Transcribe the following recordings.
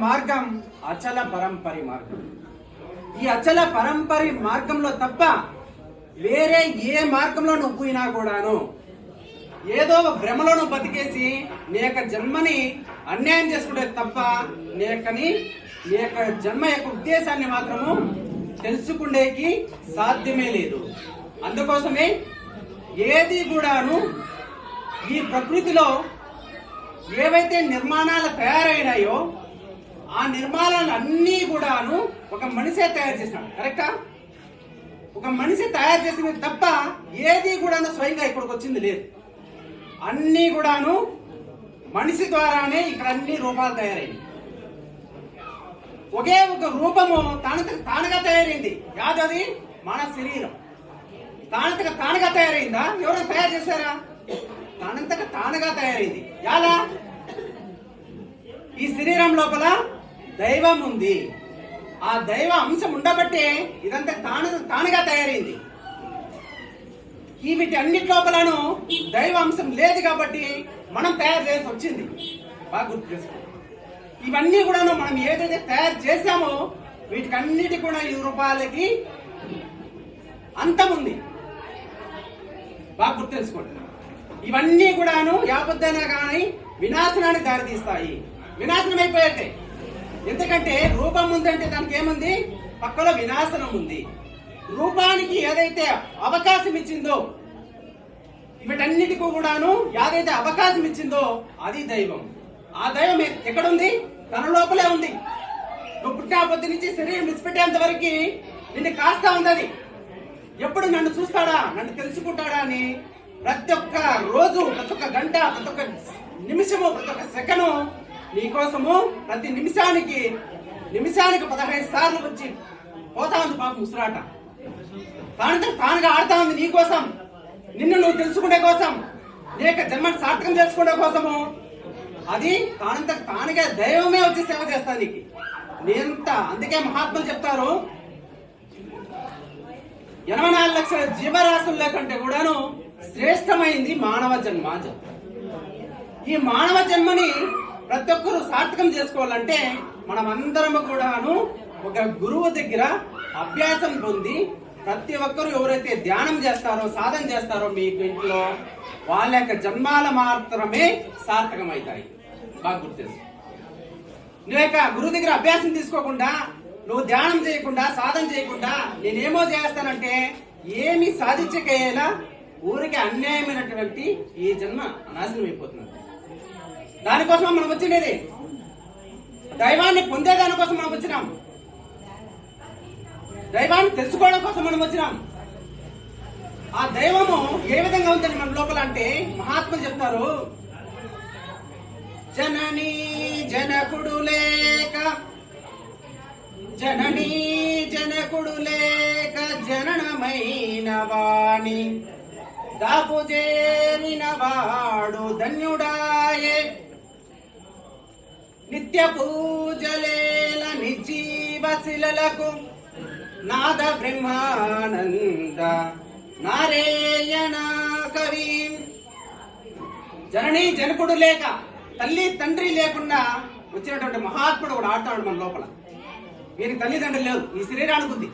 మార్గం అచల పరంపరి మార్గం. ఈ అచల పరంపరి మార్గంలో తప్ప వేరే ఏ మార్గంలో నువ్వు పోయినా కూడాను ఏదో భ్రమలో నువ్వు బతికేసి నీ యొక్క జన్మని అన్యాయం చేసుకుంటే తప్ప నీ యొక్క జన్మ యొక్క ఉద్దేశాన్ని మాత్రము తెలుసుకునేకి సాధ్యమే లేదు. అందుకోసమే ఏది కూడాను ఈ ప్రకృతిలో ఏవైతే నిర్మాణాలు తయారైనాయో ఆ నిర్మాణాలు అన్నీ కూడాను ఒక మనిషే తయారు చేసినాడు. కరెక్టా? ఒక మనిషి తయారు చేసినది తప్ప ఏది కూడాను స్వయంగా ఇక్కడికి వచ్చింది లేదు. అన్నీ కూడాను మనిషి ద్వారానే ఇక్కడ అన్ని రూపాలు తయారైంది. ఒకే ఒక రూపము తానుగా తయారైంది. యాదది మన శరీరం తానుగా తయారైందా? ఎవరైనా తయారు చేశారా? తానంతట తానుగా తయారైంది. ఎలా? ఈ శరీరం లోపల దైవం ఉంది. ఆ దైవ అంశం ఉండబట్టే ఇదంతా తానుగా తయారైంది. వీటి అన్నిటి లోపలను దైవ అంశం లేదు కాబట్టి మనం తయారు చేయాల్సి వచ్చింది. బాగా గుర్తు చేసుకో. ఇవన్నీ కూడాను మనం ఏదైతే తయారు చేశామో వీటికన్నిటి కూడా ఈ రూపాలకి అంతం ఉంది. బాగా గుర్తు తెలుసుకోండి. ఇవన్నీ కూడాను యాపద్దైనా కానీ వినాశనానికి దారితీస్తాయి. వినాశనం అయిపోయాయి. ఎందుకంటే రూపం ఉందంటే దానికి ఏముంది? పక్కలో వినాశనం ఉంది. రూపానికి ఏదైతే అవకాశం ఇచ్చిందో వీటన్నిటికీ కూడాను ఏదైతే అవకాశం ఇచ్చిందో అది దైవం. ఆ దైవం ఎక్కడుంది? తన లోపలే ఉంది. నువ్వు పుట్టిన పొద్దు నుంచి శరీరం విడిచిపెట్టేంత వరకు నిన్ను కాస్తా ఉంది. అది ఎప్పుడు నన్ను చూస్తాడా, నన్ను తెలుసుకుంటాడా అని ప్రతి ఒక్క రోజు, ప్రతి ఒక్క గంట, ప్రతి ఒక్క నిమిషము, ప్రతి ఒక్క సెకను నీకోసము ప్రతి నిమిషానికి 15 సార్లు వచ్చి పోతా ఉంది పాప ముసలాట. తానుగా ఆడుతా ఉంది నీ కోసం, నిన్ను నువ్వు తెలుసుకునే కోసం, నీ యొక్క జన్మను సార్థకం చేసుకునే కోసము. అది తానుగా దైవమే వచ్చి సేవ చేస్తా నీకు. అందుకే మహాత్ములు చెప్తారు 84 లక్షల జీవరాశుల కంటే కూడాను శ్రేష్టమైంది మానవ జన్మ. ఈ మానవ జన్మని ప్రతి ఒక్కరూ సార్థకం చేసుకోవాలంటే మనం అందరము కూడాను ఒక గురువు దగ్గర అభ్యాసం పొంది ప్రతి ఒక్కరు ఎవరైతే ధ్యానం చేస్తారో, సాధన చేస్తారో మీకు ఇంట్లో వాళ్ళ యొక్క జన్మాల మాత్రమే సార్థకమవుతాయి. బాగా గుర్తు. నువ్వు యొక్క గురువు దగ్గర అభ్యాసం తీసుకోకుండా, నువ్వు ధ్యానం చేయకుండా, సాధన చేయకుండా నేనేమో చేస్తానంటే ఏమి సాధించకేలా ఊరికి అన్యాయమైనటువంటి ఈ జన్మ నాశనం అయిపోతుంది. దానికోసం మనం వచ్చినది, దైవాన్ని పొందేదానికోసం మనం వచ్చినాం, దైవాన్ని తెలుసుకోవడం కోసం మనం వచ్చినాం. ఆ దైవము ఏ విధంగా ఉందని మన లోపల అంటే మహాత్ములు చెప్తారు, జననీ జనకుడు లేక జననమైన వాణి దాపు చేరిన వాడు ధన్యుడాయే. నిత్య పూజలేల నిర్జీవ శిలలకు నాద బ్రహ్మానంద నారాయణ కవి. జననీ జనకుడు లేక, తల్లి తండ్రి లేకుండా వచ్చినటువంటి మహాత్ముడు కూడా ఆడుతాడు మన లోపల. వీరికి తల్లిదండ్రులు లేవు, ఈ శరీరానికి ఉంది.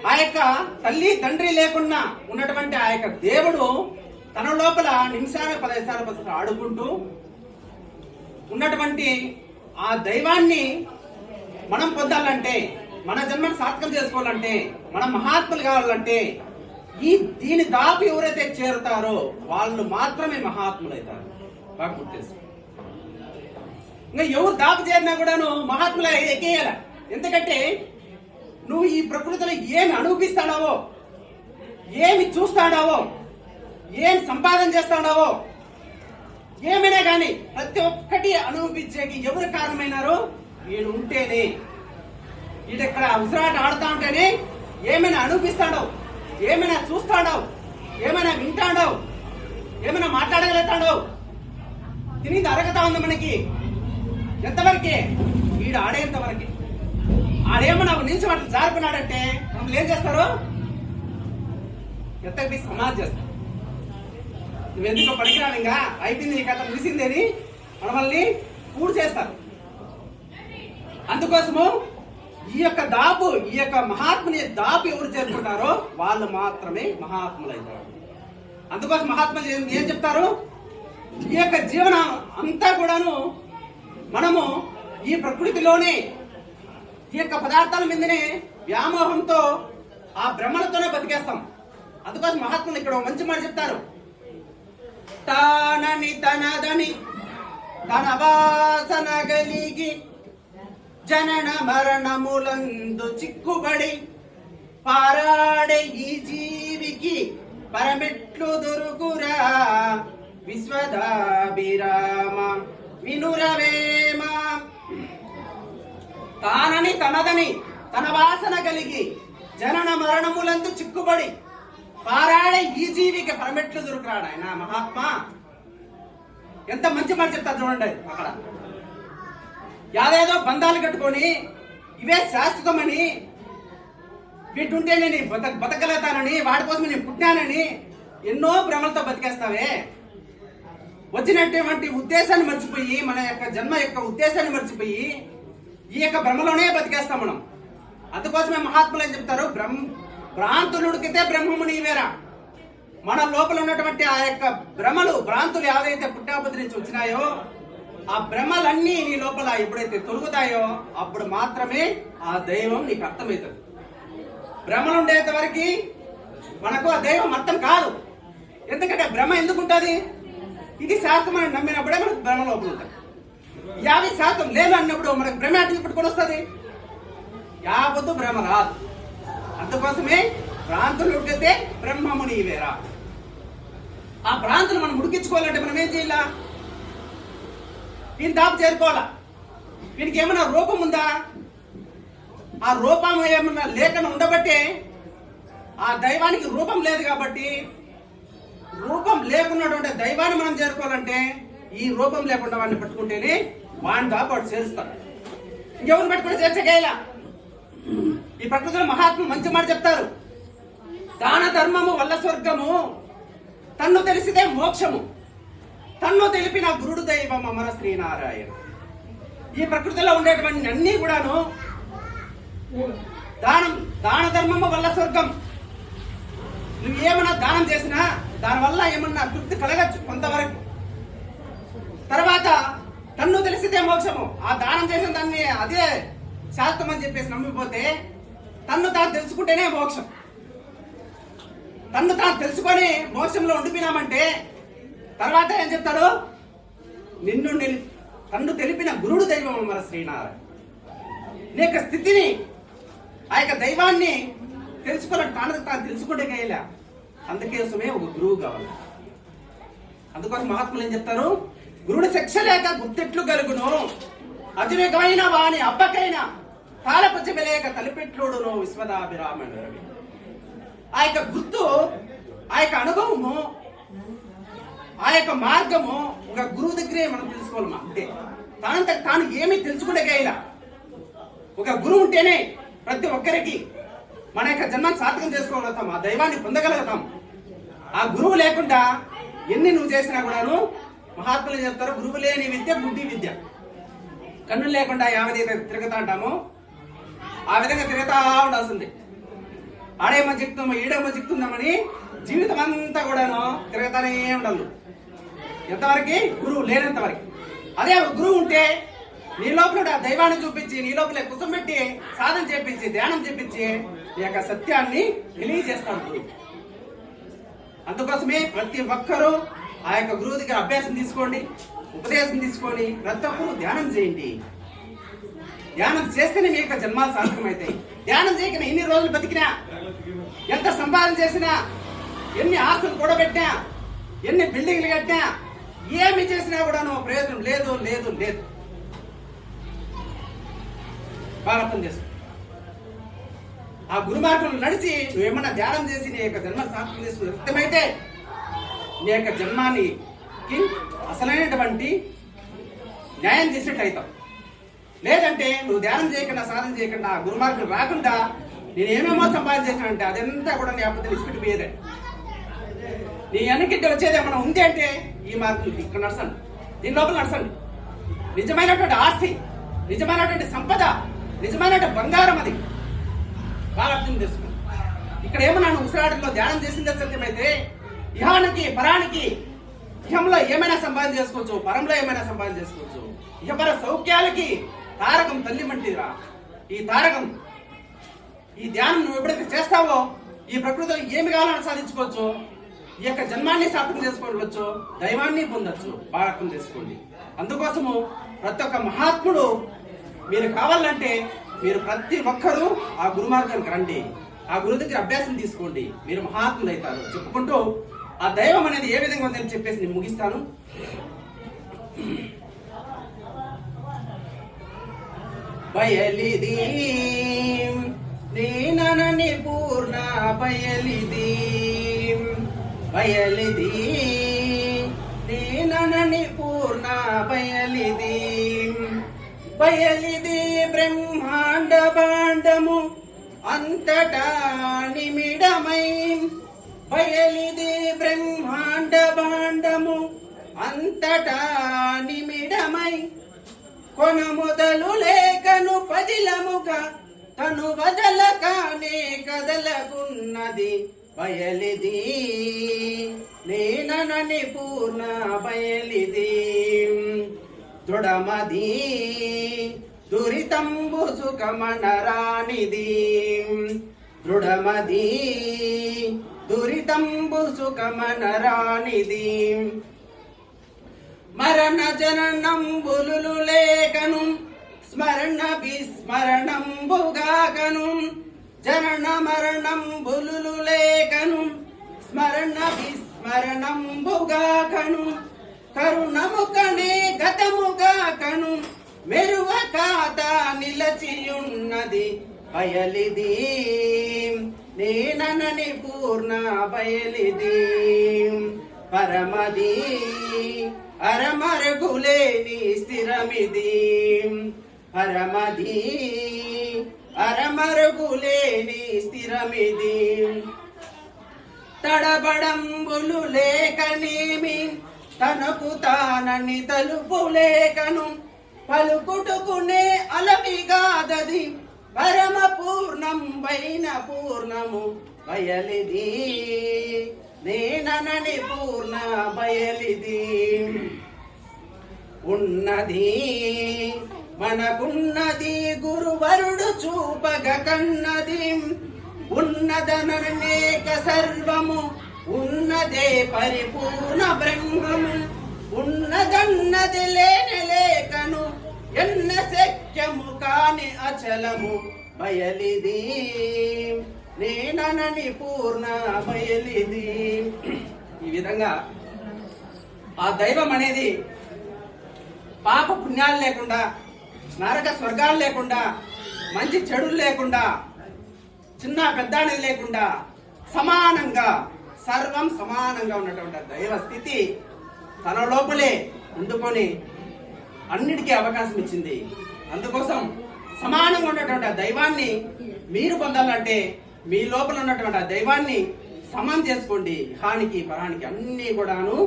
ఆ యొక్క తల్లి తండ్రి లేకుండా ఉన్నటువంటి ఆ యొక్క దేవుడు తన లోపల నిమిషానికి 15 సార్లు ఆడుకుంటూ ఉన్నటువంటి ఆ దైవాన్ని మనం పొందాలంటే, మన జన్మను సార్థకం చేసుకోవాలంటే, మనం మహాత్ములు కావాలంటే దీని దాపు ఎవరైతే చేరుతారో వాళ్ళు మాత్రమే మహాత్ములు అవుతారు. బాగా గుర్తేసు. ఇంకా ఎవరు దాపు చేరినా కూడాను మహాత్ములు ఎక్కేయాల. ఎందుకంటే నువ్వు ఈ ప్రకృతిలో ఏమి అనుభవిస్తాడావో, ఏమి చూస్తాడావో, ఏం సంపాదన చేస్తాడావో, ఏమైనా కానీ ప్రతి ఒక్కటి అనుభవించేకి ఎవరు కారణమైనారో వీడు ఉంటేనే. వీడు ఇక్కడ ఉసిరాట ఆడుతా ఉంటేనే ఏమైనా అనుభవిస్తాడో, ఏమైనా చూస్తాడో, ఏమైనా వింటాడో, ఏమైనా మాట్లాడగలుగుతాడో. తినేది అరగతా ఉంది మనకి. ఎంతవరకే? వీడు ఆడేంతవరకే. ఆడేమన్నా నిమిషం అట్లా జారిపోయినాడంటే మనం ఏం చేస్తారు? ఎత్తకి సమాధి చేస్తారు. నువ్వెందుకో పనికిరావు, ఇంకా అయిపోయింది నీ కథ ముగిసింది అని మనల్ని పూడు చేస్తారు. అందుకోసము ఈ యొక్క మహాత్ముని దాపు ఎవరు చేరుకుంటారో వాళ్ళు మాత్రమే మహాత్ములైతారు. అందుకోసం మహాత్ములు ఏం చెప్తారు, ఈ యొక్క జీవనం అంతా కూడాను మనము ఈ ప్రకృతిలోనే ఈ యొక్క పదార్థాల మీదనే వ్యామోహంతో ఆ భ్రమలతోనే బతికేస్తాం. అందుకోసం మహాత్ములు ఇక్కడ మంచి మాట చెప్తారు, తానని తనదని తన వాసన గలిగి జనన మరణములందు చిక్కుబడి పారాడే ఈ జీవికి పరమెట్లు దొరుకురా విశ్వదాభిరామ వినురవేమ. తానని తనదని తన వాసన కలిగి జనన మరణములందు చిక్కుబడి పారాడే ఈ జీవికి పరమెట్లు దొరుకురాడు ఆయన మహాత్మా. ఎంత మంచి మాట చెప్తారు చూడండి. అక్కడ యాదేదో బంధాలు కట్టుకొని ఇవే శాశ్వతమని, వీటుంటే నేను బతకగలుగుతానని, వాడి కోసం నేను పుట్టానని ఎన్నో భ్రమలతో బతికేస్తావే. వచ్చినటువంటి ఉద్దేశాన్ని మర్చిపోయి, మన యొక్క జన్మ యొక్క ఉద్దేశాన్ని మర్చిపోయి ఈ యొక్క భ్రమలోనే బతికేస్తాం మనం. అందుకోసమే మహాత్ములు ఏం చెప్తారు, భ్రాంతులుడికితే బ్రహ్మము నీవేరా. మన లోపల ఉన్నటువంటి ఆ యొక్క భ్రాంతులు ఏదైతే పుట్టాపతి నుంచి వచ్చినాయో ఆ భ్రమలన్నీ నీ లోపల ఎప్పుడైతే తొలుగుతాయో అప్పుడు మాత్రమే ఆ దైవం నీకు అర్థమవుతుంది. భ్రమలు ఉండేంత వరకు మనకు ఆ దైవం అర్థం కాదు. ఎందుకంటే భ్రమ ఎందుకు ఉంటుంది, ఇది శాస్త్రం అని నమ్మినప్పుడే మనకు భ్రమ లోపల ఉంటుంది. 50% లేదు అన్నప్పుడు మనకు భ్రమ అటు ఇప్పుడు వస్తుంది, యావత్తు భ్రమ రాదు. అందుకోసమే భ్రాంతులు ఉడికితే బ్రహ్మము నీవేరా. ఆ భ్రాంతులు మనం ఉడికించుకోవాలంటే మనం ఏం చేయాల, వీని దాపు చేరుకోవాలా. వీనికి ఏమైనా రూపం ఉందా, ఆ రూపం ఏమన్నా లేకుండా ఉండబట్టే ఆ దైవానికి రూపం లేదు. కాబట్టి రూపం లేకున్నటువంటి దైవాన్ని మనం చేరుకోవాలంటే ఈ రూపం లేకుండా వాడిని పట్టుకుంటేనే వాడిని దాపు వాడు చేరుస్తాడు. ఇంకెవరిని పట్టుకుంటే చేర్చగేయాల. ఈ ప్రకృతిలో మహాత్ములు మంచి మాట చెప్తారు, దాన ధర్మము వల్ల స్వర్గము, తన్ను తెలిసిదే మోక్షము, తన్ను తెలిపిన గురుడు దైవం అమర శ్రీనారాయణ. ఈ ప్రకృతిలో ఉండేటువంటి అన్ని కూడాను దాన ధర్మము వల్ల స్వర్గం. నువ్వు ఏమన్నా దానం చేసినా దానివల్ల ఏమన్నా తృప్తి కలగచ్చు కొంతవరకు. తర్వాత తన్ను తెలిసితే మోక్షము, ఆ దానం చేసిన దాన్ని అదే శాస్త్రం అని చెప్పేసి నమ్మిపోతే తన్ను తాను తెలుసుకుంటేనే మోక్షం. తన్ను తాను తెలుసుకొని మోక్షంలో ఉండిపోయినామంటే తర్వాత ఏం చెప్తాడు, తన్ను తెలిపిన గురుడు దైవం మన శ్రీనారాయణ. నీ యొక్క స్థితిని ఆ యొక్క దైవాన్ని తెలుసుకోవాలంటే తాను తెలుసుకుంటే గేయలే. అందుకోసమే ఒక గురువు కావాలి. అందుకోసం మహాత్ములు ఏం చెప్తారు, గురుడు శిక్ష లేక గుర్తెట్లు కలుగును, అతివేగమైన వాని అబ్బకైనా తాళపుచ్చలేక తలిపెట్లుడును విశ్వదాభిరామను. ఆ యొక్క గుర్తు, ఆ యొక్క అనుభవము, ఆ యొక్క మార్గము ఒక గురువు దగ్గరే మనం తెలుసుకోవాలమ్మా. అంతే, తాను ఏమీ తెలుసుకుంటే గేయలా. ఒక గురువు ఉంటేనే ప్రతి ఒక్కరికి మన యొక్క జన్మను సార్థకం చేసుకోగలుగుతాం, ఆ దైవాన్ని పొందగలుగుతాం. ఆ గురువు లేకుండా ఎన్ని నువ్వు చేసినా కూడాను మహాత్ములు చెప్తారు, గురువు లేని విద్య గుడ్డి విద్య. కన్నులు లేకుండా ఏమైతే తిరుగుతా అంటామో ఆ విధంగా తిరుగుతా ఉండాల్సింది. ఆడేమో చెప్తామో ఈడేమో చెప్తుందామని జీవితం అంతా కూడాను తిరుగుతానే ఉండాలి, ఎంతవరకు గురువు లేనంత వరకు. అదే గురువు ఉంటే నీ లోపల దైవాన్ని చూపించి, నీ లోపల కూర్చోబెట్టి సాధన చేపించి, ధ్యానం చేపించి నీ యొక్క సత్యాన్ని తెలియజేస్తాడు గురువు. అందుకోసమే ప్రతి ఒక్కరూ ఆ యొక్క గురువు దగ్గర అభ్యాసం తీసుకోండి, ఉపదేశం తీసుకొని ప్రతి ఒక్కరూ ధ్యానం చేయండి. ధ్యానం చేస్తేనే మీ యొక్క జన్మాలు సార్థకం అవుతాయి. ధ్యానం చేయకుండా ఎన్ని రోజులు బతికినా, ఎంత సంపాదన చేసినా, ఎన్ని ఆస్తులు కూడబెట్టినా, ఎన్ని బిల్డింగ్లు కట్టినా, ఏమి చేసినా కూడాను ప్రయోజనం లేదు లేదు లేదు. బాగా అర్థం చేసుకో. ఆ గురు మార్గంలో నడిచి నువ్వేమన్నా ధ్యానం చేసి నీ యొక్క జన్మ సార్థకం చేసుకుని వ్యక్తమైతే నీ యొక్క జన్మానికి అసలైనటువంటి న్యాయం చేసినట్టు అవుతావు. లేదంటే నువ్వు ధ్యానం చేయకుండా, సాధన చేయకుండా, ఆ గురు మార్గం రాకుండా నేను ఏమేమో సంపాదన చేసినంటే అదంతా కూడా నీ అప్పుడు తెలిసిపెట్టి పోయేదే. నీ వెనక్కి వచ్చేది ఏమన్నా ఉంది అంటే ఈ మార్గం ఇక్కడ నడచండి, దీని లోపల నడచండి. నిజమైనటువంటి ఆస్తి, నిజమైనటువంటి సంపద, నిజమైనటువంటి బంగారం అది. బాగా అర్థం చేసుకోండి. ఇక్కడ ఏమన్నాను, ఉసిరాటంలో ధ్యానం చేసిందే సత్యమైతే ఇహానికి పరానికి, ఇహంలో ఏమైనా సంపాదన చేసుకోవచ్చు, పరంలో ఏమైనా సంపాదన చేసుకోవచ్చు. ఇహపర సౌఖ్యాలకి తారకం తల్లి వంటిదిరా. ఈ తారకం, ఈ ధ్యానం నువ్వు ఎప్పుడైతే చేస్తావో ఈ ప్రకృతిలో ఏమి కావాలని సాధించుకోవచ్చు. ఈ యొక్క జన్మాన్ని సార్థకం చేసుకోవచ్చు, దైవాన్ని పొందొచ్చు. బాగా అర్థం చేసుకోండి. అందుకోసము ప్రతి ఒక్క మహాత్ముడు మీరు కావాలంటే మీరు ప్రతి ఒక్కరూ ఆ గురు మార్గానికి రండి, ఆ గురు దగ్గర అభ్యాసం తీసుకోండి, మీరు మహాత్ములు అవుతారు చెప్పుకుంటూ ఆ దైవం అనేది ఏ విధంగా ఉందని చెప్పేసి నేను ముగిస్తాను. బయలిది నేనని పూర్ణ బయలిది, బయలిది నేనని పూర్ణ బయలిది, బయలిది బ్రహ్మాండ భాండము అంతటా నిమిడమై, బయలిది బ్రహ్మాండ భాండము అంతటా నిమిడమై, కొన మొదలు లేకను పదిలముగా తను వదలకానే కదలకున్నది బయలిది నేనని పూర్ణ బయలిది, దృఢమది దురితంబు సుఖమనరానిది, దృఢమది దురితంబు సుఖమనరానిది, మరణ జననంబులు లేకను స్మరణ విస్మరణంబుగాకను, జనన మరణంబులు లేకను స్మరణ విస్మరణంబుగాకను, కరుణముకనే గతముగాకను మెరువ కాత నిలచియున్నది బయలిది నేనని పూర్ణ బయలిది, పరమది అరమరుగులేని స్థిరమిది, పరమది అరమరుగులేని స్థిరమిది, తడబడంబులు లేకనేమి తనకు తానని తలుపు లేకను, పలుకుటుకునే అలవిగాదది పరమ పూర్ణం వైన పూర్ణము బయలిది నేనని పూర్ణ బయలిది, ఉన్నది మనకున్నది గురువరుడు చూపగ కన్నది, ఉన్నదననేక సర్వము ఉన్నదే పరిపూర్ణ బ్రహ్మము, ఉన్నదన్నది లేని లేకను ఎన్న శక్యము కాని అచలము బయలిది నేనని పూర్ణ బయలిది. ఈ విధంగా ఆ దైవం అనేది పాప పుణ్యాలు లేకుండా, నరక స్వర్గాలు లేకుండా, మంచి చెడులు లేకుండా, చిన్న పెద్ద అనేది లేకుండా సమానంగా సర్వం సమానంగా ఉన్నటువంటి దైవ స్థితి తన లోపలే ఉండుకొని అన్నిటికీ అవకాశం ఇచ్చింది. అందుకోసం సమానంగా ఉన్నటువంటి ఆ దైవాన్ని మీరు పొందాలంటే మీ లోపల ఉన్నటువంటి ఆ దైవాన్ని సమం చేసుకోండి. హానికి పరానికి అన్ని కూడాను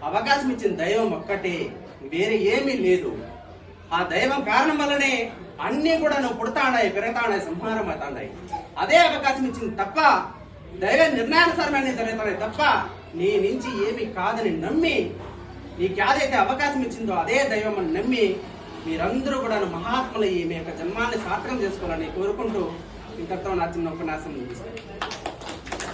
అవకాశం ఇచ్చిన దైవం ఒక్కటే, వేరే ఏమీ లేదు. ఆ దైవం కారణం వల్లనే అన్ని కూడా నువ్వు పుడతాడాయి, పెరుగుతాడాయి, సంహారం అవుతాడాయి. అదే అవకాశం ఇచ్చింది తప్ప దైవ నిర్ణయానుసారమైన జరుగుతాయి తప్ప నీ నుంచి ఏమి కాదని నమ్మి నీకు ఏదైతే అవకాశం ఇచ్చిందో అదే దైవం అని నమ్మి మీరందరూ కూడా మహాత్ములయ్యి మీ యొక్క జన్మాన్ని సార్థకం చేసుకోవాలని కోరుకుంటూ ఇంతతో నా చిన్న ఉపన్యాసం ముగిస్తాను.